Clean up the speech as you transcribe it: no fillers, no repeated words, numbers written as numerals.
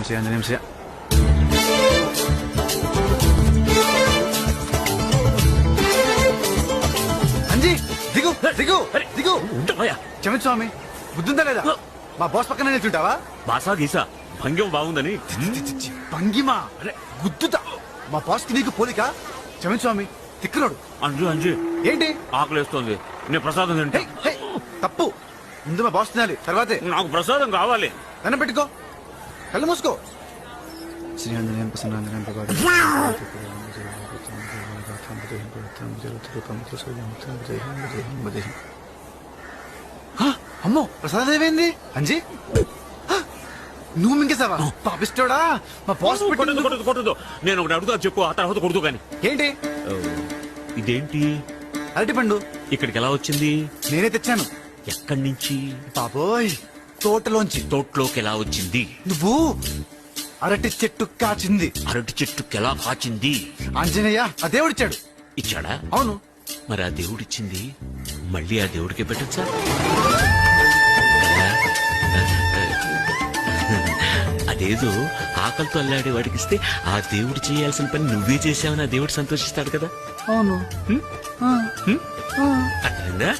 నిమిషం అంజీ దిగు దిగు దిగు క్షమించు స్వామి బుద్ధుందా లేదా మా బాస్ పక్కన నిల్చుంటావా బాసా గీసా భంగ్యం బాగుందని భంగిమా అరే గుద్దుతా మా బాస్ కి నీకు పోలిక క్షమించు స్వామి తిక్కులోడు అంజు అంజు ఏంటి ఆకలేస్తోంది నేను ప్రసాదం తింటా. హే, హే, తప్పు ముందు మా బాస్ తినాలి తర్వాతే నాకు ప్రసాదం కావాలి. దండం పెట్టుకో కళ్ళు మూసుకో శ్రీ ఆంజనేయం ప్రసన్నాంజనేయం అమ్మో ప్రసాదం ఏమైంది అంజీ నువ్వు మింగేసావా పాపిస్తోడా మా బాస్ కొట్టదు కొట్టదు కొట్టదు నేను ఒకటి అడుగుతా చెప్పు ఆ తర్వాత కొడుతూ గాని. ఏంటి ఇదేంటి అరటి పండు ఇక్కడికి ఎలా వచ్చింది? నేనే తెచ్చాను ఎక్కడి నుంచి? బాబోయ్ తోటలోంచి తోటలోకి ఎలా వచ్చింది? నువ్వు అరటి చెట్టు కాచింది అరటి చెట్టుకి ఎలా కాచింది? ఆంజనేయ ఆ దేవుడిచ్చాడు ఇచ్చాడా? అవును మరి ఆ దేవుడిచ్చింది మళ్ళీ ఆ దేవుడికే పెట్టచ్చా? అదేదో ఆకలితో అల్లాడే వాడికిస్తే ఆ దేవుడు చేయాల్సిన పని నువ్వే చేసావని ఆ దేవుడు సంతోషిస్తాడు కదా. అవును అర్థమైందా?